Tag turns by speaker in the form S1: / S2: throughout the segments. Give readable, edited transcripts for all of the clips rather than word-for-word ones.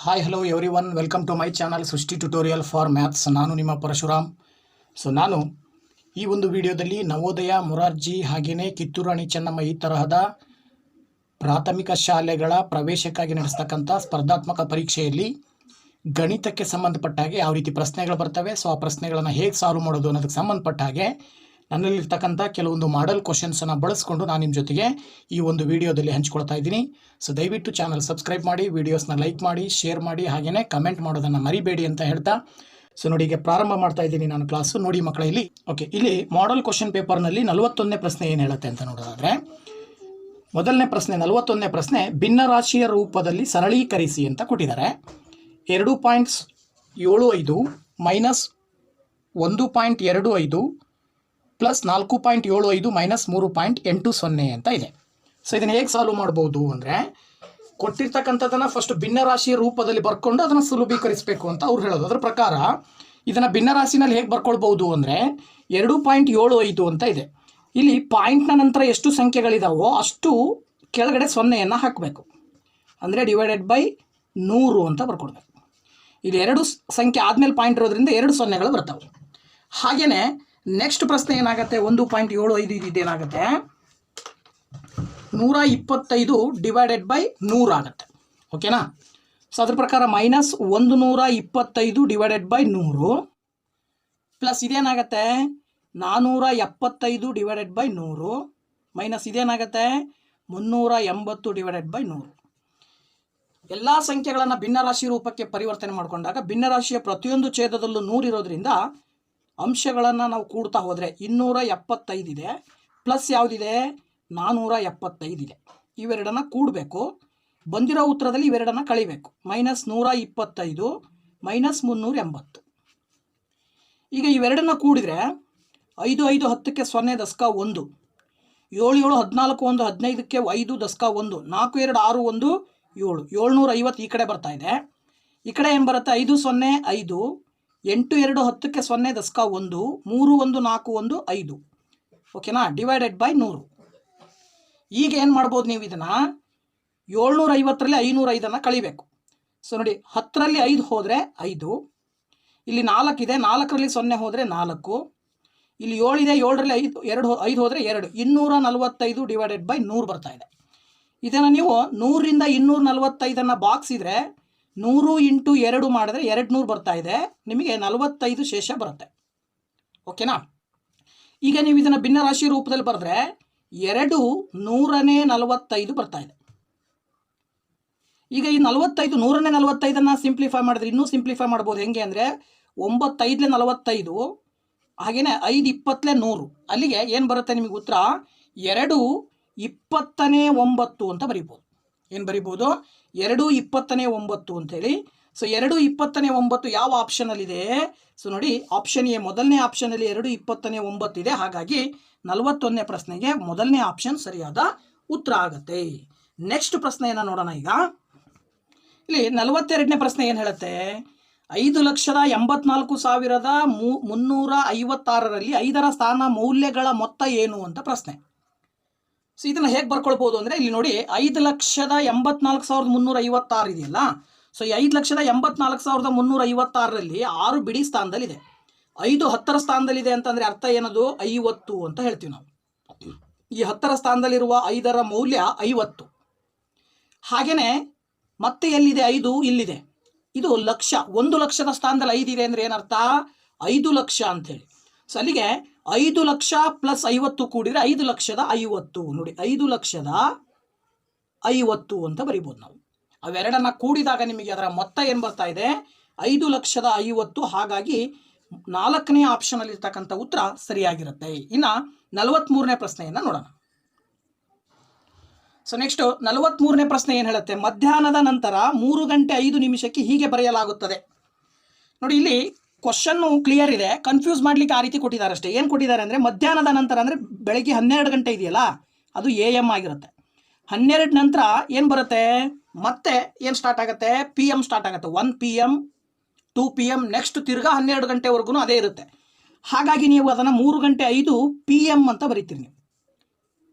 S1: Hi hello everyone, welcome to my channel Srushti tutorial for maths. ನಾನು ನಿಮ್ಮ ಪರಶುರಾಮ್. ನಾನು ಈ ಒಂದು ವಿಡಿಯೋದಲ್ಲಿ ನವೋದಯ, ಮೊರಾರ್ಜಿ ಹಾಗೆಯೇ ಕಿತ್ತೂರು ರಾಣಿ ಚೆನ್ನಮ್ಮ ಈ ತರಹದ ಪ್ರಾಥಮಿಕ ಶಾಲೆಗಳ ಪ್ರವೇಶಕ್ಕಾಗಿ ನಡೆಸ್ತಕ್ಕಂಥ ಸ್ಪರ್ಧಾತ್ಮಕ ಪರೀಕ್ಷೆಯಲ್ಲಿ ಗಣಿತಕ್ಕೆ ಸಂಬಂಧಪಟ್ಟ ಹಾಗೆ ಯಾವ ರೀತಿ ಪ್ರಶ್ನೆಗಳು ಬರ್ತವೆ, ಆ ಪ್ರಶ್ನೆಗಳನ್ನು ಹೇಗೆ ಸಾಲ್ವ್ ಮಾಡೋದು ಅನ್ನೋದಕ್ಕೆ ಸಂಬಂಧಪಟ್ಟ ಹಾಗೆ ನನ್ನಲ್ಲಿರ್ತಕ್ಕಂಥ ಕೆಲವೊಂದು ಮಾಡೆಲ್ ಕ್ವಶನ್ಸನ್ನು ಬಳಸ್ಕೊಂಡು ನಾನು ನಿಮ್ಮ ಜೊತೆಗೆ ಈ ಒಂದು ವಿಡಿಯೋದಲ್ಲಿ ಹಂಚ್ಕೊಳ್ತಾ ಇದ್ದೀನಿ. ದಯವಿಟ್ಟು ಚಾನಲ್ ಸಬ್ಸ್ಕ್ರೈಬ್ ಮಾಡಿ, ವಿಡಿಯೋಸ್ನ ಲೈಕ್ ಮಾಡಿ, ಶೇರ್ ಮಾಡಿ, ಹಾಗೆಯೇ ಕಮೆಂಟ್ ಮಾಡೋದನ್ನು ಮರಿಬೇಡಿ ಅಂತ ಹೇಳ್ತಾ ನೋಡಿ ಈಗ ಪ್ರಾರಂಭ ಮಾಡ್ತಾ ಇದ್ದೀನಿ ನಾನು ಕ್ಲಾಸು. ನೋಡಿ ಮಕ್ಕಳ, ಇಲ್ಲಿ ಮಾಡೆಲ್ ಕ್ವಶನ್ ಪೇಪರ್ನಲ್ಲಿ 41ನೇ ಪ್ರಶ್ನೆ ಏನು ಹೇಳುತ್ತೆ ಅಂತ ನೋಡೋದಾದರೆ, ಮೊದಲನೇ ಪ್ರಶ್ನೆ 41ನೇ ಪ್ರಶ್ನೆ, ಭಿನ್ನರಾಶಿಯ ರೂಪದಲ್ಲಿ ಸರಳೀಕರಿಸಿ ಅಂತ ಕೊಟ್ಟಿದ್ದಾರೆ. 2.75 ಮೈನಸ್ 1.25 ಪ್ಲಸ್ 4.75 ಮೈನಸ್ 3.80 ಅಂತ ಇದೆ. ಇದನ್ನು ಹೇಗೆ ಸಾಲ್ವ್ ಮಾಡ್ಬೋದು ಅಂದರೆ, ಕೊಟ್ಟಿರ್ತಕ್ಕಂಥದ್ದನ್ನು ಫಸ್ಟ್ ಭಿನ್ನರಾಶಿಯ ರೂಪದಲ್ಲಿ ಬರ್ಕೊಂಡು ಅದನ್ನು ಸುಲಭೀಕರಿಸಬೇಕು ಅಂತ ಅವ್ರು ಹೇಳೋದು. ಅದರ ಪ್ರಕಾರ ಇದನ್ನು ಭಿನ್ನರಾಶಿನಲ್ಲಿ ಹೇಗೆ ಬರ್ಕೊಳ್ಬೋದು ಅಂದರೆ 2.75 ಅಂತ ಇದೆ. ಇಲ್ಲಿ ಪಾಯಿಂಟ್ನ ನಂತರ ಎಷ್ಟು ಸಂಖ್ಯೆಗಳಿದಾವೋ ಅಷ್ಟು ಕೆಳಗಡೆ 0ಯನ್ನು ಹಾಕಬೇಕು, ಅಂದರೆ ಡಿವೈಡೆಡ್ ಬೈ 100 ಅಂತ ಬರ್ಕೊಡ್ಬೇಕು. ಇಲ್ಲಿ 2 ಸಂಖ್ಯೆ ಆದಮೇಲೆ ಪಾಯಿಂಟ್ ಇರೋದ್ರಿಂದ 2 ಸೊನ್ನೆಗಳು ಬರ್ತಾವೆ. ಹಾಗೆಯೇ ನೆಕ್ಸ್ಟ್ ಪ್ರಶ್ನೆ ಏನಾಗುತ್ತೆ, 1.75 ಇದೇನಾಗುತ್ತೆ 125 ಡಿವೈಡೆಡ್ ಬೈ 100 ಆಗುತ್ತೆ. ಓಕೆನಾ? ಅದ್ರ ಪ್ರಕಾರ ಮೈನಸ್ 125 ಡಿವೈಡೆಡ್ ಬೈ 100 ಪ್ಲಸ್ ಇದೇನಾಗುತ್ತೆ 475 ಡಿವೈಡೆಡ್ ಬೈ 100 ಮೈನಸ್ ಇದೇನಾಗುತ್ತೆ 380 ಡಿವೈಡೆಡ್ ಬೈ 100. ಎಲ್ಲ ಸಂಖ್ಯೆಗಳನ್ನು ಭಿನ್ನರಾಶಿ ರೂಪಕ್ಕೆ ಪರಿವರ್ತನೆ ಮಾಡಿಕೊಂಡಾಗ ಭಿನ್ನರಾಶಿಯ ಪ್ರತಿಯೊಂದು ಛೇದದಲ್ಲೂ 100 ಇರೋದ್ರಿಂದ ಅಂಶಗಳನ್ನು ನಾವು ಕೂಡ್ತಾ ಹೋದರೆ 275 ಇದೆ, ಪ್ಲಸ್ ಯಾವುದಿದೆ 475 ಇದೆ. ಇವೆರಡನ್ನು ಕೂಡಬೇಕು, ಬಂದಿರೋ ಉತ್ತರದಲ್ಲಿ ಇವೆರಡನ್ನು ಕಳಿಬೇಕು. Minus 125 minus 380. ಈಗ ಇವೆರಡನ್ನು ಕೂಡಿದರೆ 5 5 10ಕ್ಕೆ 0 ದಶಕ 1, 7 7 14 1 15ಕ್ಕೆ 5 ದಶಕ 1, 4 2 6 1 7, 750 ಈ ಕಡೆ ಬರ್ತಾ ಇದೆ. ಈ ಕಡೆ ಏನು ಬರುತ್ತೆ 5 0 5, 8 2 10ಕ್ಕೆ 0 ದಶಕ 1, 3 1 4 1 5. ಓಕೆನಾ? Divided by 100. ಈಗ ಏನು ಮಾಡ್ಬೋದು ನೀವು ಇದನ್ನು 750ರಲ್ಲಿ 505 ಕಳಿಬೇಕು. ನೋಡಿ 10ರಲ್ಲಿ 5 ಹೋದರೆ 5, ಇಲ್ಲಿ 4 ಇದೆ, 4ರಲ್ಲಿ 0 ಹೋದರೆ 4, ಇಲ್ಲಿ 7 ಇದೆ, 7ರಲ್ಲಿ 5 ಹೋದರೆ 2, 245 ಡಿವೈಡೆಡ್ ಬೈ 100 ಬರ್ತಾ ಇದೆ. ಇದನ್ನು ನೀವು 100ರಿಂದ 245 ಬಾಕ್ಸ್ ಇದ್ರೆ 100 ಇಂಟು 2 ಮಾಡಿದ್ರೆ 200 ಬರ್ತಾ ಇದೆ, ನಿಮಗೆ 45 ಶೇಷ ಬರುತ್ತೆ. ಓಕೆನಾ? ಈಗ ನೀವು ಇದನ್ನು ಭಿನ್ನರಾಶಿ ರೂಪದಲ್ಲಿ ಬರೆದ್ರೆ 2 100ನೇ 45 ಬರ್ತಾ ಇದೆ. ಈಗ ಈ 45 100ನೇ 45 ಸಿಂಪ್ಲಿಫೈ ಮಾಡಿದ್ರೆ ಇನ್ನೂ ಸಿಂಪ್ಲಿಫೈ ಮಾಡ್ಬೋದು. ಹೆಂಗೆ ಅಂದರೆ 9 5ಲೆ 45, ಹಾಗೆಯೇ 5 20ಲೆ 100, ಅಲ್ಲಿಗೆ ಏನು ಬರುತ್ತೆ ನಿಮಗೆ ಉತ್ತರ 2 20ನೇ 9 ಅಂತ ಬರೀಬೋದು. ಏನು ಬರೀಬೋದು 2 20ನೇ 9 ಅಂತೇಳಿ. 2 20ನೇ 9 ಯಾವ ಆಪ್ಷನಲ್ಲಿದೆ? ನೋಡಿ, ಆಪ್ಷನ್ ಎ ಮೊದಲನೇ ಆಪ್ಷನಲ್ಲಿ 2 20ನೇ 9 ಇದೆ. ಹಾಗಾಗಿ 41ನೇ ಪ್ರಶ್ನೆಗೆ ಮೊದಲನೇ ಆಪ್ಷನ್ ಸರಿಯಾದ ಉತ್ತರ ಆಗುತ್ತೆ. ನೆಕ್ಸ್ಟ್ ಪ್ರಶ್ನೆಯನ್ನು ನೋಡೋಣ. ಈಗ ಇಲ್ಲಿ 42ನೇ ಪ್ರಶ್ನೆ ಏನು ಹೇಳುತ್ತೆ, 5,84,356ರಲ್ಲಿ 5ರ ಸ್ಥಾನ ಮೌಲ್ಯಗಳ ಮೊತ್ತ ಏನು ಅಂತ ಪ್ರಶ್ನೆ. ಇದನ್ನು ಹೇಗೆ ಬರ್ಕೊಳ್ಬೋದು ಅಂದರೆ, ಇಲ್ಲಿ ನೋಡಿ 5,84,356 ಇದೆಯಲ್ಲ. ಈ 5,84,356ರಲ್ಲಿ 6 ಬಿಡಿ ಸ್ಥಾನದಲ್ಲಿದೆ, 5 10ರ ಸ್ಥಾನದಲ್ಲಿದೆ ಅಂತಂದರೆ ಅರ್ಥ ಏನದು 50 ಅಂತ ಹೇಳ್ತೀವಿ ನಾವು. ಈ 10ರ ಸ್ಥಾನದಲ್ಲಿರುವ 5ರ ಮೌಲ್ಯ 50. ಹಾಗೆಯೇ ಮತ್ತೆ ಎಲ್ಲಿದೆ 5? ಇಲ್ಲಿದೆ. ಇದು ಲಕ್ಷ, 1 ಲಕ್ಷದ ಸ್ಥಾನದಲ್ಲಿ 5 ಇದೆ ಅಂದರೆ ಏನರ್ಥ 5 ಲಕ್ಷ ಅಂಥೇಳಿ. ಅಲ್ಲಿಗೆ 5 ಲಕ್ಷ ಪ್ಲಸ್ 50 ಕೂಡಿದರೆ 5,50,000. ನೋಡಿ 5,50,000 ಅಂತ ಬರಿಬೋದು ನಾವು. ಅವೆರಡನ್ನು ಕೂಡಿದಾಗ ನಿಮಗೆ ಅದರ ಮೊತ್ತ ಏನು ಬರ್ತಾ ಇದೆ 5,50,000. ಹಾಗಾಗಿ 4ನೇ ಆಪ್ಷನಲ್ಲಿ ಇರ್ತಕ್ಕಂಥ ಉತ್ತರ ಸರಿಯಾಗಿರುತ್ತೆ. ಇನ್ನು 43ನೇ ಪ್ರಶ್ನೆಯನ್ನು ನೋಡೋಣ. ನೆಕ್ಸ್ಟ್ 43ನೇ ಪ್ರಶ್ನೆ ಏನು ಹೇಳುತ್ತೆ, ಮಧ್ಯಾಹ್ನದ ನಂತರ 3 ಗಂಟೆ 5 ನಿಮಿಷಕ್ಕೆ ಹೀಗೆ ಬರೆಯಲಾಗುತ್ತದೆ. ನೋಡಿ, ಇಲ್ಲಿ ಕ್ವಶನ್ನು ಕ್ಲಿಯರ್ ಇದೆ, ಕನ್ಫ್ಯೂಸ್ ಮಾಡಲಿಕ್ಕೆ ಆ ರೀತಿ ಕೊಟ್ಟಿದ್ದಾರೆ ಅಷ್ಟೇ. ಏನು ಕೊಟ್ಟಿದ್ದಾರೆ ಅಂದರೆ, ಮಧ್ಯಾಹ್ನದ ನಂತರ ಅಂದರೆ ಬೆಳಗ್ಗೆ 12 ಗಂಟೆ ಇದೆಯಲ್ಲ, ಅದು AM ಆಗಿರುತ್ತೆ. 12 ನಂತರ ಏನು ಬರುತ್ತೆ, ಮತ್ತೆ ಏನು ಸ್ಟಾರ್ಟ್ ಆಗುತ್ತೆ PM ಸ್ಟಾರ್ಟ್ ಆಗುತ್ತೆ. 1 PM 2 PM ನೆಕ್ಸ್ಟ್ ತಿರ್ಗಾ 12 ಗಂಟೆವರೆಗೂ ಅದೇ ಇರುತ್ತೆ. ಹಾಗಾಗಿ ನೀವು ಅದನ್ನು 3 ಗಂಟೆ 5 PM ಅಂತ ಬರೀತೀರಿ ನೀವು.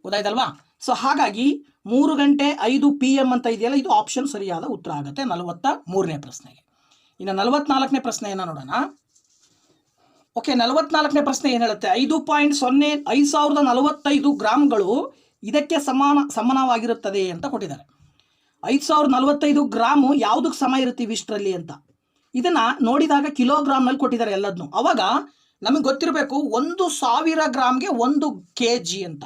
S1: ಗೊತ್ತಾಯ್ತಲ್ವಾ? ಸೊ ಹಾಗಾಗಿ 3:05 PM ಅಂತ ಇದೆಯಲ್ಲ, ಇದು ಆಪ್ಷನ್ ಸರಿಯಾದ ಉತ್ತರ ಆಗುತ್ತೆ 43ನೇ ಪ್ರಶ್ನೆಗೆ. ಇನ್ನು 44ನೇ ಪ್ರಶ್ನೆಯನ್ನು ನೋಡೋಣ. ಓಕೆ, 44ನೇ ಪ್ರಶ್ನೆ ಏನು ಹೇಳುತ್ತೆ? 5045 ಗ್ರಾಮ್ಗಳು ಇದಕ್ಕೆ ಸಮಾನವಾಗಿರುತ್ತದೆ ಅಂತ ಕೊಟ್ಟಿದ್ದಾರೆ. 5045 ಗ್ರಾಮು ಯಾವುದಕ್ಕೆ ಸಮ ಇರುತ್ತೆ ಇಷ್ಟರಲ್ಲಿ ಅಂತ. ಇದನ್ನು ನೋಡಿದಾಗ ಕಿಲೋಗ್ರಾಮ್ನಲ್ಲಿ ಕೊಟ್ಟಿದ್ದಾರೆ ಎಲ್ಲದನ್ನು. ಅವಾಗ ನಮಗೆ ಗೊತ್ತಿರಬೇಕು 1000 ಗ್ರಾಮ್ಗೆ 1 kg ಅಂತ.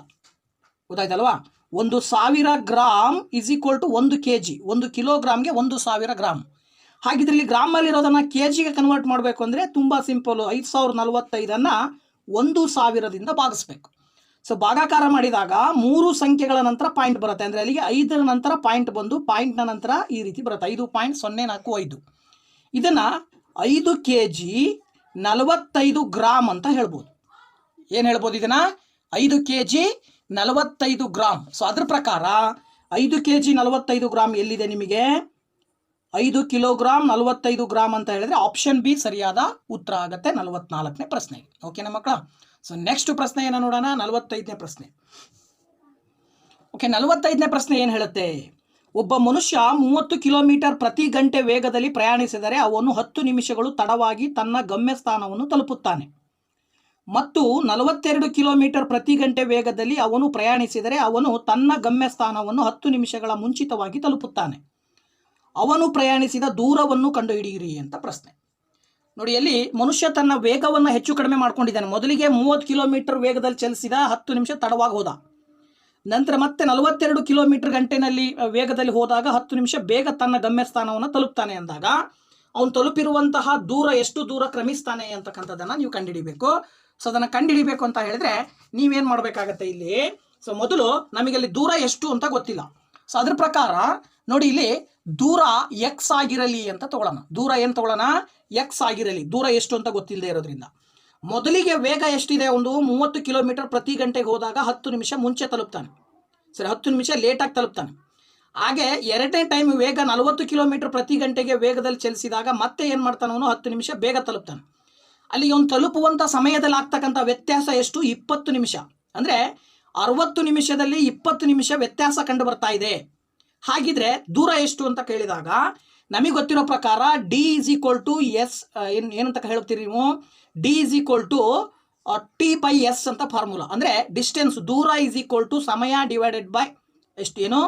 S1: ಗೊತ್ತಾಯ್ತಲ್ವಾ? 1000 gram is equal to 1 kg. 1 ಕಿಲೋಗ್ರಾಮ್ಗೆ 1000 ಗ್ರಾಮ್. ಹಾಗಿದ್ರೆ ಇಲ್ಲಿ ಗ್ರಾಮಲ್ಲಿರೋದನ್ನು ಕೆ ಜಿಗೆ ಕನ್ವರ್ಟ್ ಮಾಡಬೇಕು ಅಂದರೆ ತುಂಬ ಸಿಂಪಲ್ಲು. 5045ಅನ್ನು 1000ದಿಂದ ಭಾಗಿಸ್ಬೇಕು. ಸೊ ಭಾಗಾಕಾರ ಮಾಡಿದಾಗ 3 ಸಂಖ್ಯೆಗಳ ನಂತರ ಪಾಯಿಂಟ್ ಬರುತ್ತೆ. ಅಂದರೆ ಅಲ್ಲಿಗೆ 5ರ ನಂತರ ಪಾಯಿಂಟ್ ಬಂದು ಪಾಯಿಂಟ್ನ ನಂತರ ಈ ರೀತಿ ಬರುತ್ತೆ 5.045. ಇದನ್ನು 5 kg 45 ಗ್ರಾಮ್ ಅಂತ ಹೇಳ್ಬೋದು. ಏನು ಹೇಳ್ಬೋದು ಇದನ್ನು? 5 kg 45 ಗ್ರಾಮ್. ಸೊ ಅದ್ರ ಪ್ರಕಾರ 5 kg 45 ಗ್ರಾಮ್ ಎಲ್ಲಿದೆ ನಿಮಗೆ? 5 ಕಿಲೋಗ್ರಾಮ್ 45 ಗ್ರಾಮ್ ಅಂತ ಹೇಳಿದ್ರೆ ಆಪ್ಷನ್ ಬಿ ಸರಿಯಾದ ಉತ್ತರ ಆಗುತ್ತೆ 44ನೇ ಪ್ರಶ್ನೆಗೆ. ಓಕೆನಾ ಮಕ್ಕಳ? ಸೊ ನೆಕ್ಸ್ಟ್ ಪ್ರಶ್ನೆಯನ್ನು ನೋಡೋಣ, 45ನೇ ಪ್ರಶ್ನೆ. ಓಕೆ, 45ನೇ ಪ್ರಶ್ನೆ ಏನು ಹೇಳುತ್ತೆ? ಒಬ್ಬ ಮನುಷ್ಯ 30 ಕಿಲೋಮೀಟರ್ ಪ್ರತಿ ಗಂಟೆ ವೇಗದಲ್ಲಿ ಪ್ರಯಾಣಿಸಿದರೆ ಅವನು 10 ನಿಮಿಷಗಳು ತಡವಾಗಿ ತನ್ನ ಗಮ್ಯಸ್ಥಾನವನ್ನು ತಲುಪುತ್ತಾನೆ. ಮತ್ತು 42 ಕಿಲೋಮೀಟರ್ ಪ್ರತಿ ಗಂಟೆ ವೇಗದಲ್ಲಿ ಅವನು ಪ್ರಯಾಣಿಸಿದರೆ ಅವನು ತನ್ನ ಗಮ್ಯಸ್ಥಾನವನ್ನು 10 ನಿಮಿಷಗಳ ಮುಂಚಿತವಾಗಿ ತಲುಪುತ್ತಾನೆ. ಅವನು ಪ್ರಯಾಣಿಸಿದ ದೂರವನ್ನು ಕಂಡುಹಿಡಿಯಿರಿ ಅಂತ ಪ್ರಶ್ನೆ. ನೋಡಿ, ಅಲ್ಲಿ ಮನುಷ್ಯ ತನ್ನ ವೇಗವನ್ನು ಹೆಚ್ಚು ಕಡಿಮೆ ಮಾಡ್ಕೊಂಡಿದ್ದಾನೆ. ಮೊದಲಿಗೆ 30 ಕಿಲೋಮೀಟರ್ ವೇಗದಲ್ಲಿ ಚಲಿಸಿದ, 10 ನಿಮಿಷ ತಡವಾಗಿ ಹೋದ. ನಂತರ ಮತ್ತೆ 42 ಕಿಲೋಮೀಟರ್ ಗಂಟೆನಲ್ಲಿ ವೇಗದಲ್ಲಿ ಹೋದಾಗ 10 ನಿಮಿಷ ಬೇಗ ತನ್ನ ಗಮ್ಯಸ್ಥಾನವನ್ನು ತಲುಪ್ತಾನೆ ಅಂದಾಗ ಅವನು ತಲುಪಿರುವಂತಹ ದೂರ ಎಷ್ಟು ದೂರ ಕ್ರಮಿಸ್ತಾನೆ ಅಂತಕ್ಕಂಥದ್ದನ್ನು ನೀವು ಕಂಡುಹಿಡಿಬೇಕು. ಸೊ ಅದನ್ನು ಕಂಡುಹಿಡಿಬೇಕು ಅಂತ ಹೇಳಿದ್ರೆ ನೀವೇನು ಮಾಡಬೇಕಾಗತ್ತೆ ಇಲ್ಲಿ? ಸೊ ಮೊದಲು ನಮಗೆ ಅಲ್ಲಿ ದೂರ ಎಷ್ಟು ಅಂತ ಗೊತ್ತಿಲ್ಲ. ಸೊ ಅದ್ರ ಪ್ರಕಾರ ನೋಡಿ, ಇಲ್ಲಿ ದೂರ ಎಕ್ಸ್ ಆಗಿರಲಿ ಅಂತ ತಗೊಳ್ಳೋಣ. ದೂರ ಏನು ತಗೊಳ್ಳೋಣ? ಎಕ್ಸ್ ಆಗಿರಲಿ. ದೂರ ಎಷ್ಟು ಅಂತ ಗೊತ್ತಿಲ್ಲದೆ ಇರೋದ್ರಿಂದ ಮೊದಲಿಗೆ ವೇಗ ಎಷ್ಟಿದೆ? ಒಂದು 30 ಕಿಲೋಮೀಟರ್ ಪ್ರತಿ ಗಂಟೆಗೆ ಹೋದಾಗ 10 ನಿಮಿಷ ಮುಂಚೆ ತಲುಪ್ತಾನೆ. ಸರಿ, 10 ನಿಮಿಷ ಲೇಟಾಗಿ ತಲುಪ್ತಾನೆ. ಹಾಗೆ ಎರಡನೇ ಟೈಮ್ ವೇಗ 40 ಕಿಲೋಮೀಟರ್ ಪ್ರತಿ ಗಂಟೆಗೆ ವೇಗದಲ್ಲಿ ಚಲಿಸಿದಾಗ ಮತ್ತೆ ಏನು ಮಾಡ್ತಾನೆ ಅವನು? 10 ನಿಮಿಷ ಬೇಗ ತಲುಪ್ತಾನೆ. ಅಲ್ಲಿ ಅವನು ತಲುಪುವಂಥ ಸಮಯದಲ್ಲಿ ಆಗ್ತಕ್ಕಂಥ ವ್ಯತ್ಯಾಸ ಎಷ್ಟು? 20 ನಿಮಿಷ. ಅಂದರೆ 60 ನಿಮಿಷದಲ್ಲಿ 20 ನಿಮಿಷ ವ್ಯತ್ಯಾಸ ಕಂಡು ಬರ್ತಾ ಇದೆ. ಹಾಗಿದ್ರೆ ದೂರ ಎಷ್ಟು ಅಂತ ಕೇಳಿದಾಗ ನಮಗೆ ಗೊತ್ತಿರೋ ಪ್ರಕಾರ D is equal to S. ಏನಂತ ಹೇಳ್ತೀರಿ ನೀವು? D is equal to T/S ಅಂತ ಫಾರ್ಮುಲಾ. ಅಂದರೆ ಡಿಸ್ಟೆನ್ಸ್, ದೂರ ಇಸ್ ಈಕ್ವಲ್ ಟು ಸಮಯ ಡಿವೈಡೆಡ್ ಬೈ ಏನು?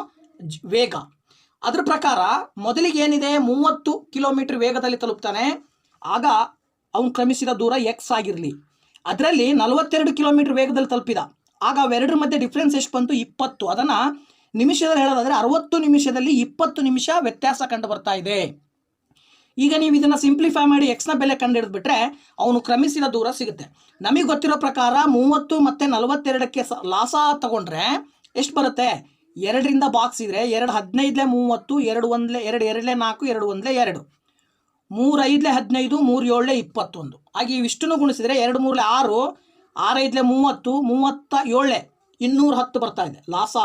S1: ವೇಗ. ಅದ್ರ ಪ್ರಕಾರ ಮೊದಲಿಗೆ ಏನಿದೆ? 30 ಕಿಲೋಮೀಟರ್ ವೇಗದಲ್ಲಿ ತಲುಪ್ತಾನೆ. ಆಗ ಅವನು ಕ್ರಮಿಸಿದ ದೂರ ಎಕ್ಸ್ ಆಗಿರಲಿ. ಅದರಲ್ಲಿ 42 ಕಿಲೋಮೀಟರ್ ವೇಗದಲ್ಲಿ ತಲುಪಿದ. ಆಗ ಅವೆರಡರ ಮಧ್ಯೆ ಡಿಫ್ರೆನ್ಸ್ ಎಷ್ಟು ಬಂತು? 20. ಅದನ್ನು ನಿಮಿಷದಲ್ಲಿ ಹೇಳೋದಾದರೆ 60 ನಿಮಿಷದಲ್ಲಿ 20 ನಿಮಿಷ ವ್ಯತ್ಯಾಸ ಕಂಡು ಬರ್ತಾ ಇದೆ. ಈಗ ನೀವು ಇದನ್ನು ಸಿಂಪ್ಲಿಫೈ ಮಾಡಿ ಎಕ್ಸ್ನ ಬೆಲೆ ಕಂಡು ಹಿಡಿದ್ಬಿಟ್ರೆ ಅವನು ಕ್ರಮಿಸಿದ ದೂರ ಸಿಗುತ್ತೆ. ನಮಗೆ ಗೊತ್ತಿರೋ ಪ್ರಕಾರ 30 ಮತ್ತು 42ಕ್ಕೆ ಲಾಸ ತಗೊಂಡ್ರೆ ಎಷ್ಟು ಬರುತ್ತೆ? 2ರಿಂದ ಬಾಕ್ಸಿದ್ರೆ 2 15 30, 2 1 2 2 4, 2 1 2, 3 5 15, 3 7 21. ಹಾಗೆ ಇವಿಷ್ಟನ್ನು ಗುಣಿಸಿದರೆ 2 3 6, 6 5 30, 37 210 ಬರ್ತಾ ಇದೆ. ಲಾಸ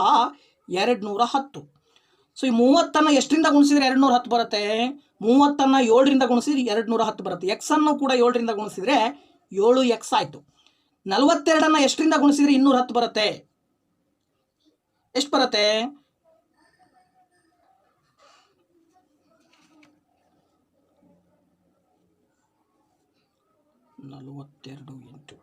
S1: 210. ಸೊ ಈ 30ಅನ್ನು ಎಷ್ಟರಿಂದ ಗುಣಿಸಿದ್ರೆ 210 ಬರುತ್ತೆ? 30ಅನ್ನು 7ರಿಂದ ಗುಣಿಸಿದ್ರೆ 210 ಬರುತ್ತೆ. ಎಕ್ಸನ್ನು ಕೂಡ 7ರಿಂದ ಗುಣಿಸಿದ್ರೆ 7x ಆಯಿತು. 42ಅನ್ನು ಎಷ್ಟರಿಂದ ಗುಣಿಸಿದ್ರೆ 210 ಬರುತ್ತೆ? ಎಷ್ಟು ಬರುತ್ತೆ? 42 ಇಂಟು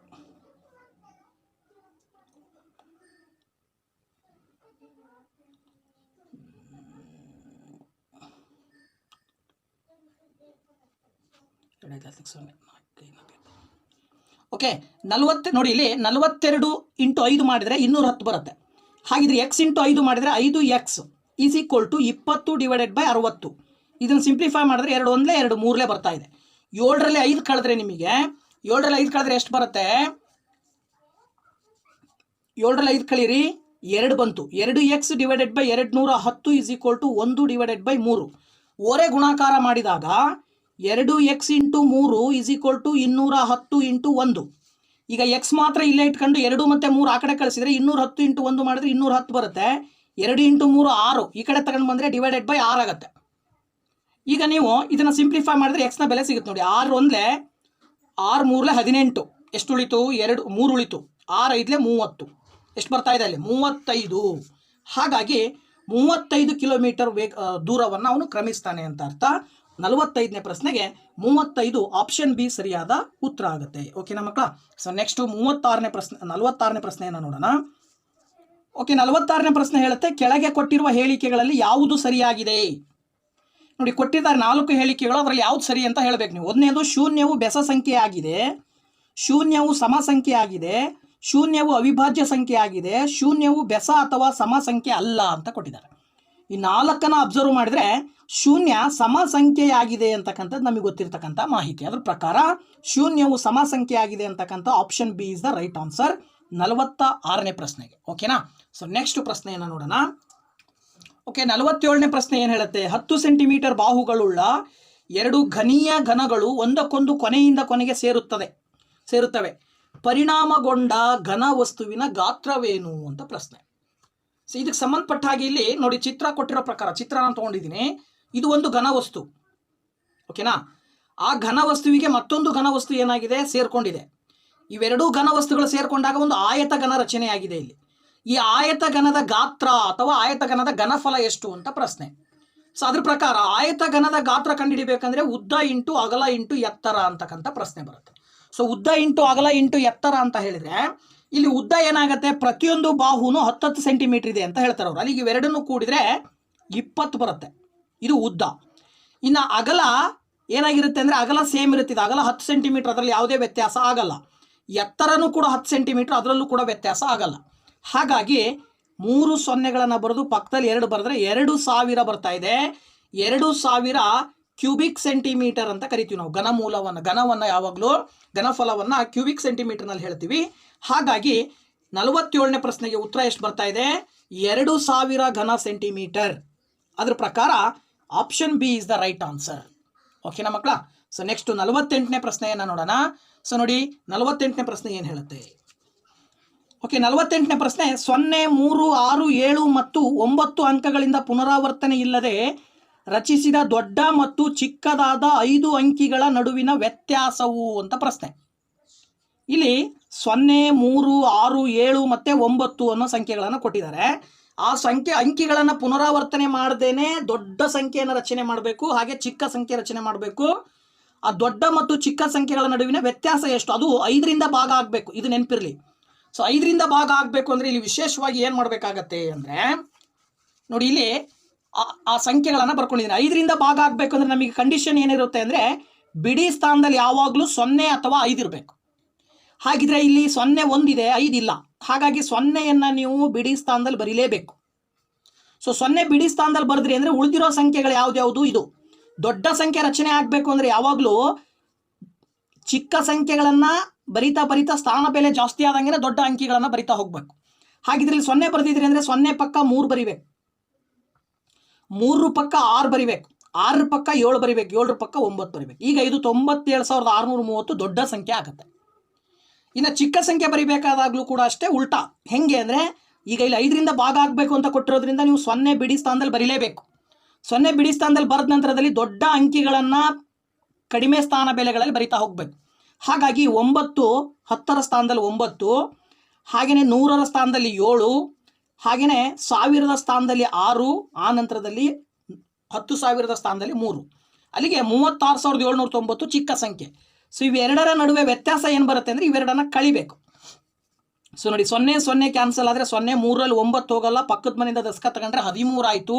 S1: ಓಕೆ 40. ನೋಡಿ ಇಲ್ಲಿ 42 ಇಂಟು 5 ಮಾಡಿದರೆ 210 ಬರುತ್ತೆ. ಹಾಗಿದ್ರೆ ಎಕ್ಸ್ ಇಂಟು 5 ಮಾಡಿದರೆ 5x is equal to 20 divided by 60. ಇದನ್ನು ಸಿಂಪ್ಲಿಫೈ ಮಾಡಿದ್ರೆ 2 1 2 3 ಬರ್ತಾ ಇದೆ. 7ರಲ್ಲಿ 5 ಕಳೆದ್ರೆ ನಿಮಗೆ 7ರಲ್ಲಿ 5 ಕಳೆದ್ರೆ ಎಷ್ಟು ಬರುತ್ತೆ? 7ರಲ್ಲಿ 5 ಕಳೀರಿ 2 ಬಂತು. 2x divided by 210 is equal to 1 divided by 3. ಓರೆ ಗುಣಾಕಾರ ಮಾಡಿದಾಗ 2x into 3 is equal to 210 into 1. ಈಗ ಎಕ್ಸ್ ಮಾತ್ರ ಇಲ್ಲೇ ಇಟ್ಕೊಂಡು 2 ಮತ್ತು 3 ಆ ಕಡೆ ಕಳಿಸಿದರೆ 210 ಇಂಟು 1 ಮಾಡಿದ್ರೆ 210 ಬರುತ್ತೆ. 2 ಇಂಟು 3 6, ಈ ಕಡೆ ತಗೊಂಡು ಬಂದರೆ ಡಿವೈಡೆಡ್ ಬೈ 6 ಆಗುತ್ತೆ. ಈಗ ನೀವು ಇದನ್ನು ಸಿಂಪ್ಲಿಫೈ ಮಾಡಿದ್ರೆ ಎಕ್ಸ್ನ ಬೆಲೆ ಸಿಗುತ್ತೆ ನೋಡಿ. 6 1 6 3 18. ಎಷ್ಟು ಉಳಿತು? 2 3 ಉಳಿತು. 6 5 30. ಎಷ್ಟು ಬರ್ತಾ ಇದೆ ಅಲ್ಲಿ? 35. ಹಾಗಾಗಿ 35 ಕಿಲೋಮೀಟರ್ ದೂರವನ್ನು ಅವನು ಕ್ರಮಿಸ್ತಾನೆ ಅಂತ ಅರ್ಥ. 45ನೇ ಪ್ರಶ್ನೆಗೆ 35 ಆಪ್ಷನ್ ಬಿ ಸರಿಯಾದ ಉತ್ತರ ಆಗುತ್ತೆ. ಓಕೆನಾ ಮಕ್ಕಳ? ಸೊ ನೆಕ್ಸ್ಟ್ 46ನೇ ಪ್ರಶ್ನೆಯನ್ನು ನೋಡೋಣ. ಓಕೆ, 46ನೇ ಪ್ರಶ್ನೆ ಹೇಳುತ್ತೆ, ಕೆಳಗೆ ಕೊಟ್ಟಿರುವ ಹೇಳಿಕೆಗಳಲ್ಲಿ ಯಾವುದು ಸರಿಯಾಗಿದೆ? ನೋಡಿ, ಕೊಟ್ಟಿದ್ದಾರೆ 4 ಹೇಳಿಕೆಗಳು, ಅದರಲ್ಲಿ ಯಾವ್ದು ಸರಿ ಅಂತ ಹೇಳಬೇಕು ನೀವು. ಒಂದನೇದು, ಶೂನ್ಯವು ಬೆಸ ಸಂಖ್ಯೆ ಆಗಿದೆ, ಶೂನ್ಯವು ಸಮ ಸಂಖ್ಯೆ ಆಗಿದೆ, ಶೂನ್ಯವು ಅವಿಭಾಜ್ಯ ಸಂಖ್ಯೆ ಆಗಿದೆ, ಶೂನ್ಯವು ಬೆಸ ಅಥವಾ ಸಮ ಸಂಖ್ಯೆ ಅಲ್ಲ ಅಂತ ಕೊಟ್ಟಿದ್ದಾರೆ. ಈ 4 ಅಬ್ಸರ್ವ್ ಮಾಡಿದ್ರೆ ಶೂನ್ಯ ಸಮ ಸಂಖ್ಯೆಯಾಗಿದೆ ಅಂತಕ್ಕಂಥದ್ದು ನಮಗೆ ಗೊತ್ತಿರ್ತಕ್ಕಂಥ ಮಾಹಿತಿ. ಅದ್ರ ಪ್ರಕಾರ ಶೂನ್ಯವು ಸಮ ಸಂಖ್ಯೆ ಆಗಿದೆ ಅಂತಕ್ಕಂಥ option B is the right answer 46ನೇ ಪ್ರಶ್ನೆಗೆ. ಓಕೆನಾ? ಸೊ ನೆಕ್ಸ್ಟ್ ಪ್ರಶ್ನೆಯನ್ನು ನೋಡೋಣ. ಓಕೆ, 47ನೇ ಪ್ರಶ್ನೆ ಏನು ಹೇಳುತ್ತೆ? 10 ಸೆಂಟಿಮೀಟರ್ ಬಾಹುಗಳುಳ್ಳ 2 ಘನೀಯ ಘನಗಳು ಒಂದಕ್ಕೊಂದು ಕೊನೆಯಿಂದ ಕೊನೆಗೆ ಸೇರುತ್ತವೆ. ಪರಿಣಾಮಗೊಂಡ ಘನ ವಸ್ತುವಿನ ಗಾತ್ರವೇನು ಅಂತ ಪ್ರಶ್ನೆ. ಸೊ ಇದಕ್ಕೆ ಸಂಬಂಧಪಟ್ಟ ಹಾಗೆ ಇಲ್ಲಿ ನೋಡಿ, ಚಿತ್ರ ಕೊಟ್ಟಿರೋ ಪ್ರಕಾರ ಚಿತ್ರ ನಾನು ತೊಗೊಂಡಿದ್ದೀನಿ. ಇದು ಒಂದು ಘನ ವಸ್ತು. ಓಕೆನಾ? ಆ ಘನ ವಸ್ತುವಿಗೆ ಮತ್ತೊಂದು ಘನ ವಸ್ತು ಏನಾಗಿದೆ? ಸೇರ್ಕೊಂಡಿದೆ. ಇವೆರಡೂ ಘನ ವಸ್ತುಗಳು ಸೇರ್ಕೊಂಡಾಗ ಒಂದು ಆಯತ ಘನ ರಚನೆಯಾಗಿದೆ. ಇಲ್ಲಿ ಈ ಆಯತ ಘನದ ಗಾತ್ರ ಅಥವಾ ಆಯತ ಘನದ ಘನಫಲ ಎಷ್ಟು ಅಂತ ಪ್ರಶ್ನೆ. ಸೊ ಅದ್ರ ಪ್ರಕಾರ ಆಯತ ಘನದ ಗಾತ್ರ ಕಂಡುಹಿಡಿಬೇಕಂದ್ರೆ ಉದ್ದ ಇಂಟು ಅಗಲ ಇಂಟು ಎತ್ತರ ಅಂತಕ್ಕಂಥ ಪ್ರಶ್ನೆ ಬರುತ್ತೆ. ಸೊ ಉದ್ದ ಇಂಟು ಅಗಲ ಇಂಟು ಎತ್ತರ ಅಂತ ಹೇಳಿದ್ರೆ ಇಲ್ಲಿ ಉದ್ದ ಏನಾಗುತ್ತೆ? ಪ್ರತಿಯೊಂದು ಬಾಹುನು 10 ಸೆಂಟಿಮೀಟರ್ ಇದೆ ಅಂತ ಹೇಳ್ತಾರೆ ಅವರು. ಅಲ್ಲಿಗೆ ಇವೆರಡನ್ನು ಕೂಡಿದ್ರೆ 20 ಬರುತ್ತೆ. ಇದು ಉದ್ದ. ಇನ್ನು ಅಗಲ ಏನಾಗಿರುತ್ತೆ ಅಂದರೆ ಅಗಲ ಸೇಮ್ ಇರುತ್ತೆ. ಅಗಲ 10 ಸೆಂಟಿಮೀಟರ್, ಅದರಲ್ಲಿ ಯಾವುದೇ ವ್ಯತ್ಯಾಸ ಆಗಲ್ಲ. ಎತ್ತರನೂ ಕೂಡ 10 ಸೆಂಟಿಮೀಟರ್, ಅದರಲ್ಲೂ ಕೂಡ ವ್ಯತ್ಯಾಸ ಆಗಲ್ಲ. ಹಾಗಾಗಿ 3 ಸೊನ್ನೆಗಳನ್ನು ಬರೆದು ಪಕ್ಕದಲ್ಲಿ 2 ಬರೆದ್ರೆ 2000 ಬರ್ತಾ ಇದೆ. 2000 ಕ್ಯೂಬಿಕ್ ಸೆಂಟಿಮೀಟರ್ ಅಂತ ಕರಿತೀವಿ ನಾವು. ಘನವನ್ನು ಯಾವಾಗಲೂ ಘನಫಲವನ್ನು ಕ್ಯೂಬಿಕ್ ಸೆಂಟಿಮೀಟರ್ನಲ್ಲಿ ಹೇಳ್ತೀವಿ. ಹಾಗಾಗಿ 47ನೇ ಪ್ರಶ್ನೆಗೆ ಉತ್ತರ ಎಷ್ಟು ಬರ್ತಾ ಇದೆ? 2000 ಘನ ಸೆಂಟಿಮೀಟರ್. ಅದ್ರ ಪ್ರಕಾರ option B is the right answer. ಓಕೆನಾ ಮಕ್ಕಳ? ಸೊ ನೆಕ್ಸ್ಟ್ 48ನೇ ಪ್ರಶ್ನೆಯನ್ನು ನೋಡೋಣ. ಸೊ ನೋಡಿ, 48ನೇ ಪ್ರಶ್ನೆ ಏನು ಹೇಳುತ್ತೆ? ಓಕೆ, 48ನೇ ಪ್ರಶ್ನೆ, 0, 3, 6, 7 ಮತ್ತು 9 ಅಂಕಗಳಿಂದ ಪುನರಾವರ್ತನೆ ಇಲ್ಲದೆ ರಚಿಸಿದ ದೊಡ್ಡ ಮತ್ತು ಚಿಕ್ಕದಾದ 5 ಅಂಕಿಗಳ ನಡುವಿನ ವ್ಯತ್ಯಾಸವು ಅಂತ ಪ್ರಶ್ನೆ. ಇಲ್ಲಿ 0, 3, 6, 7 ಮತ್ತು 9 ಅನ್ನೋ ಸಂಖ್ಯೆಗಳನ್ನು ಕೊಟ್ಟಿದ್ದಾರೆ. ಆ ಅಂಕಿಗಳನ್ನು ಪುನರಾವರ್ತನೆ ಮಾಡದೇನೆ ದೊಡ್ಡ ಸಂಖ್ಯೆಯನ್ನು ರಚನೆ ಮಾಡಬೇಕು, ಹಾಗೆ ಚಿಕ್ಕ ಸಂಖ್ಯೆ ರಚನೆ ಮಾಡಬೇಕು. ಆ ದೊಡ್ಡ ಮತ್ತು ಚಿಕ್ಕ ಸಂಖ್ಯೆಗಳ ನಡುವಿನ ವ್ಯತ್ಯಾಸ ಎಷ್ಟು? ಅದು 5ರಿಂದ ಭಾಗ ಆಗಬೇಕು. ಇದು ನೆನಪಿರಲಿ. ಸೊ 5ರಿಂದ ಭಾಗ ಆಗಬೇಕು ಅಂದರೆ ಇಲ್ಲಿ ವಿಶೇಷವಾಗಿ ಏನು ಮಾಡಬೇಕಾಗತ್ತೆ ಅಂದರೆ ನೋಡಿ, ಇಲ್ಲಿ ಆ ಸಂಖ್ಯೆಗಳನ್ನು ಬರ್ಕೊಂಡಿದ್ದೀನಿ. 5ರಿಂದ ಭಾಗ ಆಗಬೇಕು ಅಂದರೆ ನಮಗೆ ಕಂಡೀಷನ್ ಏನಿರುತ್ತೆ ಅಂದರೆ ಬಿಡಿ ಸ್ಥಾನದಲ್ಲಿ ಯಾವಾಗಲೂ 0 ಅಥವಾ 5 ಇರಬೇಕು. ಹಾಗಿದ್ರೆ ಇಲ್ಲಿ 0 1 5 ಇಲ್ಲ. ಹಾಗಾಗಿ 0ಯನ್ನು ನೀವು ಬಿಡಿ ಸ್ಥಾನದಲ್ಲಿ ಬರೀಲೇಬೇಕು. ಸೊ 0 ಬಿಡಿ ಸ್ಥಾನದಲ್ಲಿ ಬರೆದ್ರಿ ಅಂದರೆ ಉಳಿದಿರೋ ಸಂಖ್ಯೆಗಳು ಯಾವ್ದು? ಇದು ದೊಡ್ಡ ಸಂಖ್ಯೆ ರಚನೆ ಆಗಬೇಕು ಅಂದರೆ ಯಾವಾಗಲೂ ಚಿಕ್ಕ ಸಂಖ್ಯೆಗಳನ್ನು ಬರಿತಾ ಸ್ಥಾನ ಬೆಲೆ ಜಾಸ್ತಿ ಆದಂಗೆ ದೊಡ್ಡ ಅಂಕಿಗಳನ್ನು ಬರಿತಾ ಹೋಗ್ಬೇಕು. ಹಾಗಿದ್ರೆ ಇಲ್ಲಿ 0 ಬರೆದಿದ್ರಿ ಅಂದರೆ 0 ಪಕ್ಕ 3 ಬರಿಬೇಕು, 3 ಪಕ್ಕ 6 ಬರಿಬೇಕು, 6 ಪಕ್ಕ 7 ಬರಿಬೇಕು, 7 ಪಕ್ಕ 9 ಬರಿಬೇಕು. ಈಗ ಇದು 97,630 ದೊಡ್ಡ ಸಂಖ್ಯೆ ಆಗುತ್ತೆ. ಇನ್ನು ಚಿಕ್ಕ ಸಂಖ್ಯೆ ಬರಿಬೇಕಾದಾಗಲೂ ಕೂಡ ಅಷ್ಟೇ ಉಲ್ಟಾ. ಹೆಂಗೆ ಅಂದರೆ ಈಗ ಇಲ್ಲಿ 5ರಿಂದ ಭಾಗ ಆಗಬೇಕು ಅಂತ ಕೊಟ್ಟಿರೋದ್ರಿಂದ ನೀವು 0 ಬಿಡಿ ಸ್ಥಾನದಲ್ಲಿ ಬರೀಲೇಬೇಕು. 0 ಬಿಡಿ ಸ್ಥಾನದಲ್ಲಿ ಬರೆದ ನಂತರದಲ್ಲಿ ದೊಡ್ಡ ಅಂಕಿಗಳನ್ನು ಕಡಿಮೆ ಸ್ಥಾನ ಬೆಲೆಗಳಲ್ಲಿ ಬರಿತಾ ಹೋಗಬೇಕು. ಹಾಗಾಗಿ 9 10ರ ಸ್ಥಾನದಲ್ಲಿ 9, ಹಾಗೆಯೇ 100ರ ಸ್ಥಾನದಲ್ಲಿ 7, ಹಾಗೆಯೇ 1000ದ ಸ್ಥಾನದಲ್ಲಿ 6, ಆ ನಂತರದಲ್ಲಿ 10,000ದ ಸ್ಥಾನದಲ್ಲಿ 3. ಅಲ್ಲಿಗೆ 36,790 ಚಿಕ್ಕ ಸಂಖ್ಯೆ. ಸೊ ಇವೆರಡರ ನಡುವೆ ವ್ಯತ್ಯಾಸ ಏನು ಬರುತ್ತೆ ಅಂದರೆ ಇವೆರಡನ್ನು ಕಳಿಬೇಕು. ಸೊ ನೋಡಿ, 0 0 ಕ್ಯಾನ್ಸಲ್ ಆದರೆ 0, 3ರಲ್ಲಿ 9 ಹೋಗಲ್ಲ, ಪಕ್ಕದ ಮನೆಯಿಂದ ದಸ್ಕ ತಗೊಂಡ್ರೆ 13 ಆಯಿತು.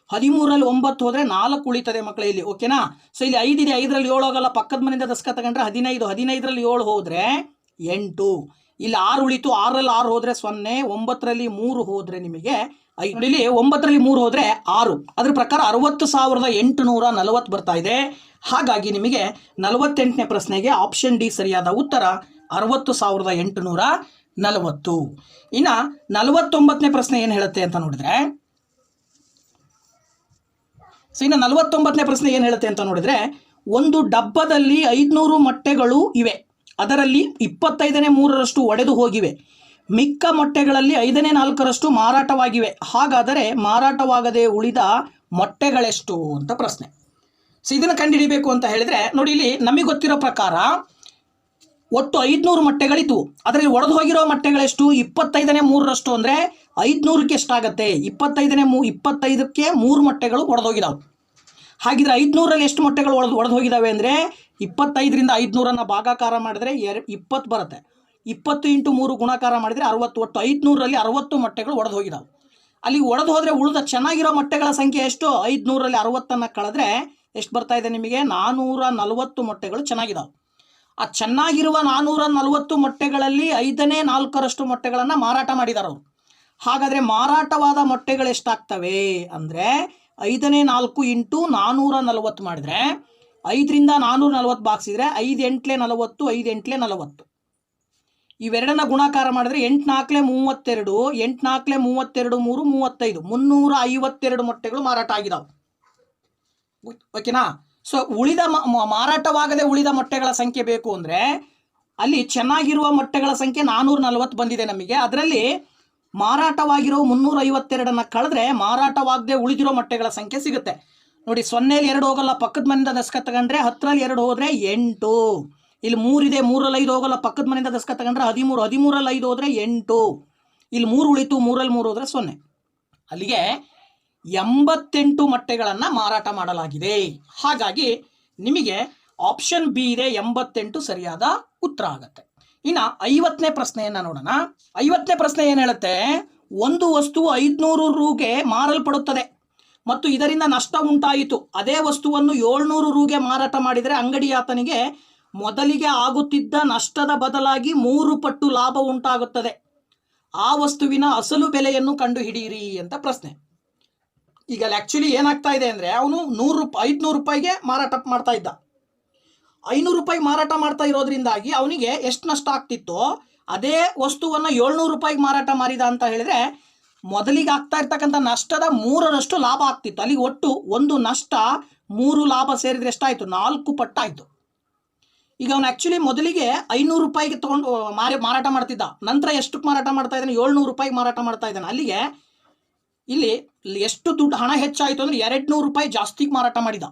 S1: 13ರಲ್ಲಿ 9 ಹೋದರೆ 4 ಉಳಿತದೆ ಮಕ್ಕಳ ಇಲ್ಲಿ. ಓಕೆನಾ? ಸೊ ಇಲ್ಲಿ 5 ಇದೆ, 5ರಲ್ಲಿ 7 ಹೋಗಲ್ಲ, ಪಕ್ಕದ ಮನೆಯಿಂದ ದಸ್ಕ ತಗೊಂಡ್ರೆ 15, 15ರಲ್ಲಿ 7 ಹೋದರೆ 8. ಇಲ್ಲಿ 6 ಉಳಿತು, 6ರಲ್ಲಿ 6 ಹೋದರೆ 0, 9ರಲ್ಲಿ 3 ಹೋದರೆ ನಿಮಗೆ 5. ಇಲ್ಲಿ 9ರಲ್ಲಿ 3 ಹೋದರೆ 6. ಅದ್ರ ಪ್ರಕಾರ 60,840 ಬರ್ತಾ ಇದೆ. ಹಾಗಾಗಿ ನಿಮಗೆ 48ನೇ ಪ್ರಶ್ನೆಗೆ ಆಪ್ಷನ್ ಡಿ ಸರಿಯಾದ ಉತ್ತರ 60,840. ಇನ್ನು 49ನೇ ಪ್ರಶ್ನೆ ಏನು ಹೇಳುತ್ತೆ ಅಂತ ನೋಡಿದ್ರೆ, ಒಂದು ಡಬ್ಬದಲ್ಲಿ 500 ಮೊಟ್ಟೆಗಳು ಇವೆ. ಅದರಲ್ಲಿ 25ನೇ 3ರಷ್ಟು ಒಡೆದು ಹೋಗಿವೆ. ಮಿಕ್ಕ ಮೊಟ್ಟೆಗಳಲ್ಲಿ 5ನೇ 4ರಷ್ಟು ಮಾರಾಟವಾಗಿವೆ. ಹಾಗಾದರೆ ಮಾರಾಟವಾಗದೆ ಉಳಿದ ಮೊಟ್ಟೆಗಳೆಷ್ಟು ಅಂತ ಪ್ರಶ್ನೆ. ಸೊ ಇದನ್ನು ಕಂಡುಹಿಡಿಬೇಕು ಅಂತ ಹೇಳಿದರೆ ನೋಡಿ, ಇಲ್ಲಿ ನಮಗೆ ಗೊತ್ತಿರೋ ಪ್ರಕಾರ ಒಟ್ಟು 500 ಮೊಟ್ಟೆಗಳಿದ್ವು. ಅದರಲ್ಲಿ ಒಡೆದು ಹೋಗಿರೋ ಮೊಟ್ಟೆಗಳೆಷ್ಟು? 25ನೇ 3ರಷ್ಟು ಅಂದರೆ 500ಕ್ಕೆ ಎಷ್ಟಾಗುತ್ತೆ? 25ಕ್ಕೆ 3 ಮೊಟ್ಟೆಗಳು ಒಡೆದೋಗಿದಾವೆ. ಹಾಗಿದ್ರೆ 500ರಲ್ಲಿ ಎಷ್ಟು ಮೊಟ್ಟೆಗಳು ಒಡೆದು ಹೋಗಿದ್ದಾವೆ ಅಂದರೆ 25ರಿಂದ 500ಅನ್ನು ಭಾಗಾಕಾರ ಮಾಡಿದರೆ 20 ಬರುತ್ತೆ. 20 × 3 ಗುಣಾಕಾರ ಮಾಡಿದರೆ 60. ಒಟ್ಟು 500ರಲ್ಲಿ 60 ಮೊಟ್ಟೆಗಳು ಒಡೆದು ಹೋಗಿದ್ದಾವೆ. ಅಲ್ಲಿ ಒಡೆದು ಹೋದರೆ ಉಳಿದ ಚೆನ್ನಾಗಿರೋ ಮೊಟ್ಟೆಗಳ ಸಂಖ್ಯೆ ಎಷ್ಟು? 500ರಲ್ಲಿ 60ಅನ್ನು ಕಳೆದ್ರೆ ಎಷ್ಟು ಬರ್ತಾ ಇದೆ ನಿಮಗೆ? 440 ಮೊಟ್ಟೆಗಳು ಚೆನ್ನಾಗಿದ್ದಾವೆ. ಆ ಚೆನ್ನಾಗಿರುವ 440 ಮೊಟ್ಟೆಗಳಲ್ಲಿ 5ನೇ 4ರಷ್ಟು ಮೊಟ್ಟೆಗಳನ್ನು ಮಾರಾಟ ಮಾಡಿದ್ದಾರೆ ಅವರು. ಹಾಗಾದರೆ ಮಾರಾಟವಾದ ಮೊಟ್ಟೆಗಳು ಎಷ್ಟಾಗ್ತವೆ ಅಂದರೆ 5ನೇ 4 × 440 ಮಾಡಿದರೆ 5ರಿಂದ 440 ಬಾಗಿಸಿದ್ರೆ 5 8 40, 5 8 40. ಇವೆರಡನ್ನ ಗುಣಾಕಾರ ಮಾಡಿದ್ರೆ 8 4 32, 8 4 32 3 35, 352 ಮೊಟ್ಟೆಗಳು ಮಾರಾಟ ಆಗಿದಾವೆ. ಓಕೆನಾ? ಸೊ ಉಳಿದ ಮಾರಾಟವಾಗದೆ ಉಳಿದ ಮೊಟ್ಟೆಗಳ ಸಂಖ್ಯೆ ಬೇಕು ಅಂದರೆ ಅಲ್ಲಿ ಚೆನ್ನಾಗಿರುವ ಮೊಟ್ಟೆಗಳ ಸಂಖ್ಯೆ 440 ಬಂದಿದೆ ನಮಗೆ. ಅದರಲ್ಲಿ ಮಾರಾಟವಾಗಿರೋ 352ಅನ್ನು ಕಳೆದ್ರೆ ಮಾರಾಟವಾಗದೆ ಉಳಿದಿರೋ ಮೊಟ್ಟೆಗಳ ಸಂಖ್ಯೆ ಸಿಗುತ್ತೆ. ನೋಡಿ, 0ರಲ್ಲಿ 2 ಹೋಗಲ್ಲ, ಪಕ್ಕದ ಮನೆಯಿಂದ ದಸ್ಕ ತಗೊಂಡ್ರೆ 10ರಲ್ಲಿ 2 ಹೋದರೆ 8. ಇಲ್ಲಿ 3 ಇದೆ, 3ರಲ್ಲಿ 5 ಹೋಗಲ್ಲ, ಪಕ್ಕದ ಮನೆಯಿಂದ ದಸ್ಕ ತಗೊಂಡ್ರೆ 13, 13ರಲ್ಲಿ 5 ಹೋದರೆ 8. ಇಲ್ಲಿ 3 ಉಳಿತು, 3ರಲ್ಲಿ 3 ಹೋದರೆ 0. ಅಲ್ಲಿಗೆ 88 ಮೊಟ್ಟೆಗಳನ್ನು ಮಾರಾಟ ಮಾಡಲಾಗಿದೆ. ಹಾಗಾಗಿ ನಿಮಗೆ ಆಪ್ಷನ್ ಬಿ ಇದೆ, 88 ಸರಿಯಾದ ಉತ್ತರ ಆಗುತ್ತೆ. ಇನ್ನು 50ನೇ ಪ್ರಶ್ನೆಯನ್ನು ನೋಡೋಣ. 50ನೇ ಪ್ರಶ್ನೆ ಏನು ಹೇಳುತ್ತೆ? ಒಂದು ವಸ್ತು 500 ರೂಗೆ ಮಾರಲ್ಪಡುತ್ತದೆ ಮತ್ತು ಇದರಿಂದ ನಷ್ಟ ಉಂಟಾಯಿತು. ಅದೇ ವಸ್ತುವನ್ನು 700 ರೂಗೆ ಮಾರಾಟ ಮಾಡಿದರೆ ಅಂಗಡಿಯಾತನಿಗೆ ಮೊದಲಿಗೆ ಆಗುತ್ತಿದ್ದ ನಷ್ಟದ ಬದಲಾಗಿ 3 ಪಟ್ಟು ಲಾಭ ಉಂಟಾಗುತ್ತದೆ. ಆ ವಸ್ತುವಿನ ಅಸಲು ಬೆಲೆಯನ್ನು ಕಂಡುಹಿಡಿಯಿರಿ ಅಂತ ಪ್ರಶ್ನೆ. ಈಗ ಆ್ಯಕ್ಚುಲಿ ಏನಾಗ್ತಾ ಇದೆ ಅಂದರೆ ಅವನು 500 ರೂಪಾಯಿಗೆ ಮಾರಾಟ ಮಾಡ್ತಾ ಇದ್ದ. 500 ರೂಪಾಯಿ ಮಾರಾಟ ಮಾಡ್ತಾ ಇರೋದ್ರಿಂದಾಗಿ ಅವನಿಗೆ ಎಷ್ಟು ನಷ್ಟ ಆಗ್ತಿತ್ತೋ ಅದೇ ವಸ್ತುವನ್ನು 700 ರೂಪಾಯಿಗೆ ಮಾರಾಟ ಮಾಡಿದ ಅಂತ ಹೇಳಿದ್ರೆ ಮೊದಲಿಗೆ ಆಗ್ತಾ ಇರ್ತಕ್ಕಂಥ ನಷ್ಟದ 3ರಷ್ಟು ಲಾಭ ಆಗ್ತಿತ್ತು. ಅಲ್ಲಿಗೆ ಒಟ್ಟು ಒಂದು ನಷ್ಟ 3 ಲಾಭ ಸೇರಿದ್ರೆ ಎಷ್ಟಾಯಿತು? 4 ಪಟ್ಟಾಯಿತು. ಈಗ ಅವನು ಆ್ಯಕ್ಚುಲಿ ಮೊದಲಿಗೆ 500 ರೂಪಾಯಿಗೆ ತೊಗೊಂಡು ಮಾರಾಟ ಮಾಡ್ತಿದ್ದ. ನಂತರ ಎಷ್ಟಕ್ಕೆ ಮಾರಾಟ ಮಾಡ್ತಾ ಇದ್ದಾನೆ? 700 ರೂಪಾಯಿಗೆ ಮಾರಾಟ ಮಾಡ್ತಾ ಇದ್ದಾನೆ. ಅಲ್ಲಿಗೆ ಇಲ್ಲಿ ಎಷ್ಟು ದುಡ್ಡು ಹಣ ಹೆಚ್ಚಾಯಿತು ಅಂದರೆ 200 ರೂಪಾಯಿ ಜಾಸ್ತಿಗೆ ಮಾರಾಟ ಮಾಡಿದ.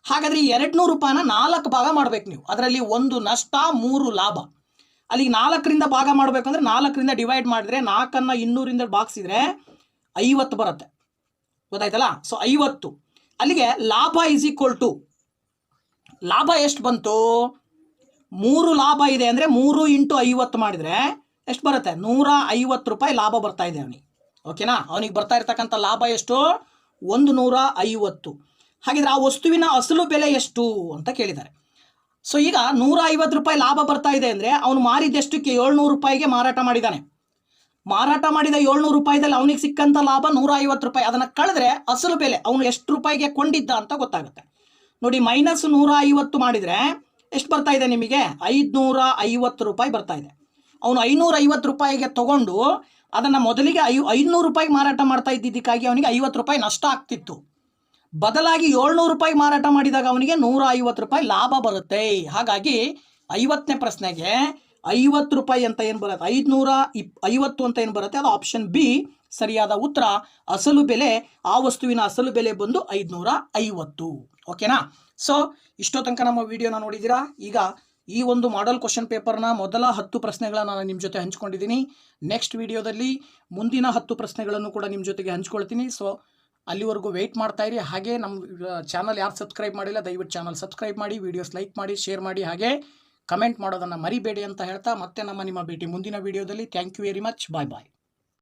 S1: ಹಾಗಾದರೆ ಈ 200 ರೂಪಾಯಿನ 4 ಭಾಗ ಮಾಡಬೇಕು ನೀವು. ಅದರಲ್ಲಿ ಒಂದು ನಷ್ಟ, 3 ಲಾಭ. ಅಲ್ಲಿಗೆ 4ರಿಂದ ಭಾಗ ಮಾಡಬೇಕಂದ್ರೆ 4ರಿಂದ ಡಿವೈಡ್ ಮಾಡಿದರೆ 4ಅನ್ನು 200ರಿಂದ ಭಾಗಿಸಿದ್ರೆ 50 ಬರುತ್ತೆ. ಗೊತ್ತಾಯ್ತಲ್ಲ? ಸೊ 50. ಅಲ್ಲಿಗೆ ಲಾಭ ಈಸ್ ಈಕ್ವಲ್ ಟು ಲಾಭ ಎಷ್ಟು ಬಂತು? 3 ಲಾಭ ಇದೆ ಅಂದರೆ 3 × 50 ಮಾಡಿದರೆ ಎಷ್ಟು ಬರುತ್ತೆ? 150 ರೂಪಾಯಿ ಲಾಭ ಬರ್ತಾ ಇದೆ ಅವನಿಗೆ. ಓಕೆನಾ? ಅವನಿಗೆ ಬರ್ತಾ ಇರ್ತಕ್ಕಂಥ ಲಾಭ ಎಷ್ಟು? 150. ಹಾಗಿದ್ರೆ ಆ ವಸ್ತುವಿನ ಅಸಲು ಬೆಲೆ ಎಷ್ಟು ಅಂತ ಕೇಳಿದ್ದಾರೆ. ಸೊ ಈಗ 150 ರೂಪಾಯಿ ಲಾಭ ಬರ್ತಾ ಇದೆ ಅಂದರೆ ಅವನು ಮಾರಿದ್ದೆಷ್ಟಕ್ಕೆ? 700 ರೂಪಾಯಿಗೆ ಮಾರಾಟ ಮಾಡಿದ್ದಾನೆ. ಮಾರಾಟ ಮಾಡಿದ 700 ರೂಪಾಯಿದಲ್ಲಿ ಅವನಿಗೆ ಸಿಕ್ಕಂಥ ಲಾಭ 150 ರೂಪಾಯಿ. ಅದನ್ನು ಕಳೆದ್ರೆ ಅಸಲು ಬೆಲೆ ಅವನು ಎಷ್ಟು ರೂಪಾಯಿಗೆ ಕೊಂಡಿದ್ದ ಅಂತ ಗೊತ್ತಾಗುತ್ತೆ. ನೋಡಿ, -150 ಮಾಡಿದರೆ ಎಷ್ಟು ಬರ್ತಾ ಇದೆ ನಿಮಗೆ? 550 ರೂಪಾಯಿ ಬರ್ತಾ ಇದೆ. ಅವನು 550 ರೂಪಾಯಿಗೆ ತೊಗೊಂಡು ಅದನ್ನು ಮೊದಲಿಗೆ 500 ರೂಪಾಯಿಗೆ ಮಾರಾಟ ಮಾಡ್ತಾ ಇದ್ದಿದ್ದಕ್ಕಾಗಿ ಅವನಿಗೆ 50 ರೂಪಾಯಿ ನಷ್ಟ ಆಗ್ತಿತ್ತು. ಬದಲಾಗಿ 700 ರೂಪಾಯಿ ಮಾರಾಟ ಮಾಡಿದಾಗ ಅವನಿಗೆ 150 ರೂಪಾಯಿ ಲಾಭ ಬರುತ್ತೆ. ಹಾಗಾಗಿ 50ನೇ ಪ್ರಶ್ನೆಗೆ 50 ರೂಪಾಯಿ ಅಂತ ಏನು ಬರುತ್ತೆ? 550 ಅಂತ ಏನು ಬರುತ್ತೆ? ಅದು ಆಪ್ಷನ್ ಬಿ ಸರಿಯಾದ ಉತ್ತರ. ಅಸಲು ಬೆಲೆ, ಆ ವಸ್ತುವಿನ ಅಸಲು ಬೆಲೆ ಬಂದು 550. ಓಕೆನಾ? ಸೊ ಇಷ್ಟೋ ತನಕ ನಮ್ಮ ವಿಡಿಯೋನ ನೋಡಿದ್ದೀರಾ. ಈಗ ಈ ಒಂದು ಮಾಡೆಲ್ ಕ್ವಶನ್ ಪೇಪರ್ನ ಮೊದಲ 10 ಪ್ರಶ್ನೆಗಳನ್ನು ನಾನು ನಿಮ್ಮ ಜೊತೆ ಹಂಚ್ಕೊಂಡಿದ್ದೀನಿ. ನೆಕ್ಸ್ಟ್ ವಿಡಿಯೋದಲ್ಲಿ ಮುಂದಿನ 10 ಪ್ರಶ್ನೆಗಳನ್ನು ಕೂಡ ನಿಮ್ಮ ಜೊತೆಗೆ ಹಂಚ್ಕೊಳ್ತೀನಿ. ಸೊ ಅಲ್ಲಿವರೆಗೂ ವೆಯ್ಟ್ ಮಾಡ್ತಾ ಇರಿ. ಹಾಗೆ ನಮ್ಮ ಚಾನಲ್ ಯಾರು ಸಬ್ಸ್ಕ್ರೈಬ್ ಮಾಡಿಲ್ಲ, ದಯವಿಟ್ಟು ಚಾನಲ್ ಸಬ್ಸ್ಕ್ರೈಬ್ ಮಾಡಿ, ವಿಡಿಯೋಸ್ ಲೈಕ್ ಮಾಡಿ, ಶೇರ್ ಮಾಡಿ, ಹಾಗೆ ಕಮೆಂಟ್ ಮಾಡೋದನ್ನು ಮರಿಬೇಡಿ ಅಂತ ಹೇಳ್ತಾ ಮತ್ತೆ ನಿಮ್ಮ ಭೇಟಿ ಮುಂದಿನ ವಿಡಿಯೋದಲ್ಲಿ. Thank you very much. Bye bye.